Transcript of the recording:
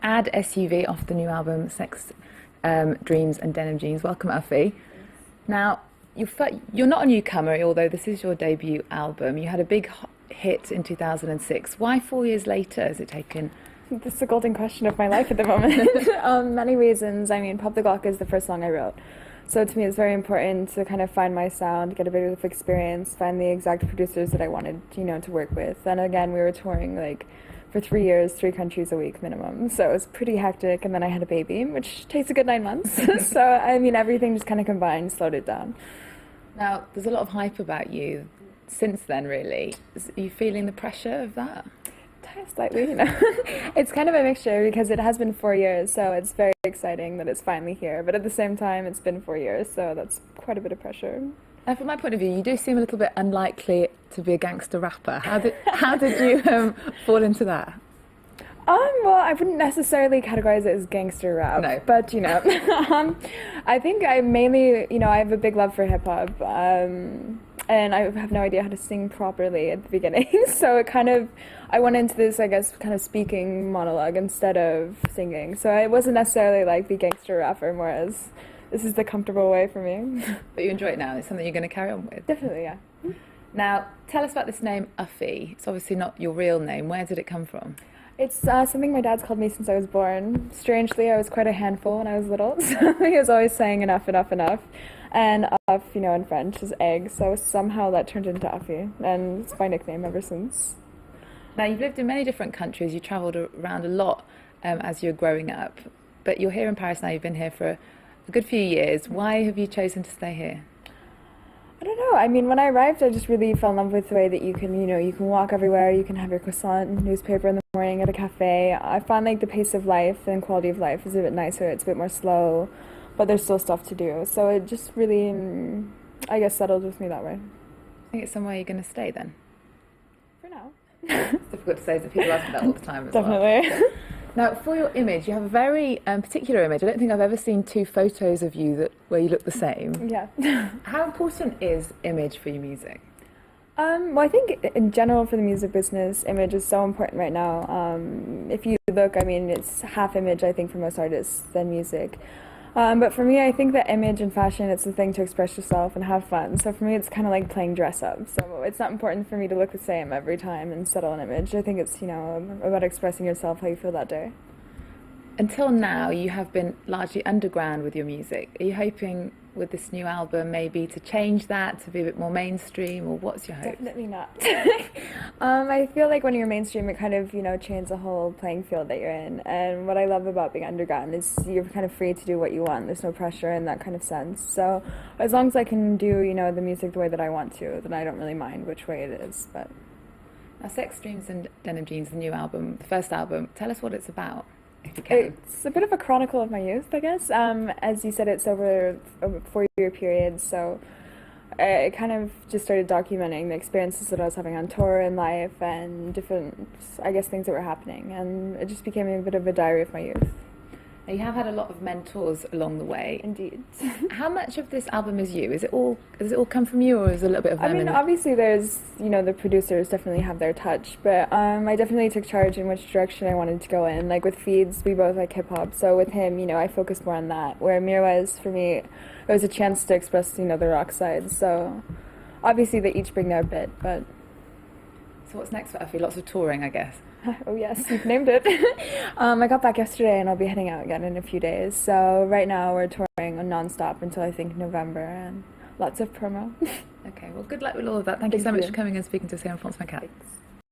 Add SUV off the new album, Sex, Dreams and Denim Jeans. Welcome, Uffie. Now, you're not a newcomer, although this is your debut album. You had a big hit in 2006. Why 4 years later has it taken? This is the golden question of my life at the moment. Many reasons. I mean, Pop the Glock is the first song I wrote. So to me, it's very important to kind of find my sound, get a bit of experience, find the exact producers that I wanted, to work with. And again, we were touring for 3 years, 3 countries a week minimum. So it was pretty hectic. And then I had a baby, which takes a good 9 months. So, I mean, everything just kind of combined, slowed it down. Now, there's a lot of hype about you since then, really. Are you feeling the pressure of that? Slightly, It's kind of a mixture because it has been 4 years, so it's very exciting that it's finally here. But at the same time, it's been 4 years, so that's quite a bit of pressure. And from my point of view, you do seem a little bit unlikely to be a gangster rapper. How did you fall into that? Well, I wouldn't necessarily categorize it as gangster rap. No. But, I think I mainly, I have a big love for hip hop. And I have no idea how to sing properly at the beginning. So I went into this, I guess, kind of speaking monologue instead of singing. So I wasn't necessarily like the gangster rapper, more as this is the comfortable way for me. But you enjoy it now? It's something you're going to carry on with? Definitely, yeah. Now, tell us about this name, Uffie. It's obviously not your real name. Where did it come from? It's something my dad's called me since I was born. Strangely, I was quite a handful when I was little, so he was always saying enough, enough, enough. And Uff, in French is egg, so somehow that turned into Uffie, and it's my nickname ever since. Now, you've lived in many different countries. You travelled around a lot as you were growing up, but you're here in Paris now. You've been here for a good few years. Why have you chosen to stay here? I don't know. I mean, when I arrived, I just really fell in love with the way that you can walk everywhere. You can have your croissant, newspaper in the morning at a cafe. I find the pace of life and quality of life is a bit nicer. It's a bit more slow, but there's still stuff to do. So it just really, I guess, settled with me that way. I think it's somewhere you're going to stay then. For now. It's difficult to say, so people ask me that all the time as Definitely. well. Now, for your image, you have a very particular image. I don't think I've ever seen 2 photos of you where you look the same. Yeah. How important is image for your music? Well, I think in general for the music business, image is so important right now. If you look, I mean, it's half image, I think, for most artists than music. But for me, I think that image and fashion, it's the thing to express yourself and have fun. So for me, it's kind of like playing dress up. So it's not important for me to look the same every time and settle an image. I think it's, about expressing yourself how you feel that day. Until now, you have been largely underground with your music. Are you hoping with this new album maybe to change that, to be a bit more mainstream, or what's your hope? Definitely not. I feel like when you're mainstream, it kind of, changes the whole playing field that you're in. And what I love about being underground is you're kind of free to do what you want. There's no pressure in that kind of sense. So as long as I can do, the music the way that I want to, then I don't really mind which way it is. But now, Sex, Dreams and Denim Jeans, the new album, the first album, tell us what it's about. If you can. It's a bit of a chronicle of my youth, I guess. As you said, it's over a 4-year period, so I kind of just started documenting the experiences that I was having on tour in life and different, I guess, things that were happening, and it just became a bit of a diary of my youth. Now, you have had a lot of mentors along the way. Indeed. How much of this album is you? Does it all come from you, or is it a little bit of them? I mean, obviously there's, the producers definitely have their touch, but I definitely took charge in which direction I wanted to go in. Like with Feeds, we both like hip-hop, so with him, I focused more on that, where Mirwais, for me, it was a chance to express, the rock side, so obviously they each bring their bit, but... So what's next for Uffie? Lots of touring, I guess. Oh yes, you've named it. I got back yesterday and I'll be heading out again in a few days. So right now we're touring non-stop until I think November, and lots of promo. Okay, well, good luck with all of that. Thank you so much for coming and speaking to us here on France 24. Thanks.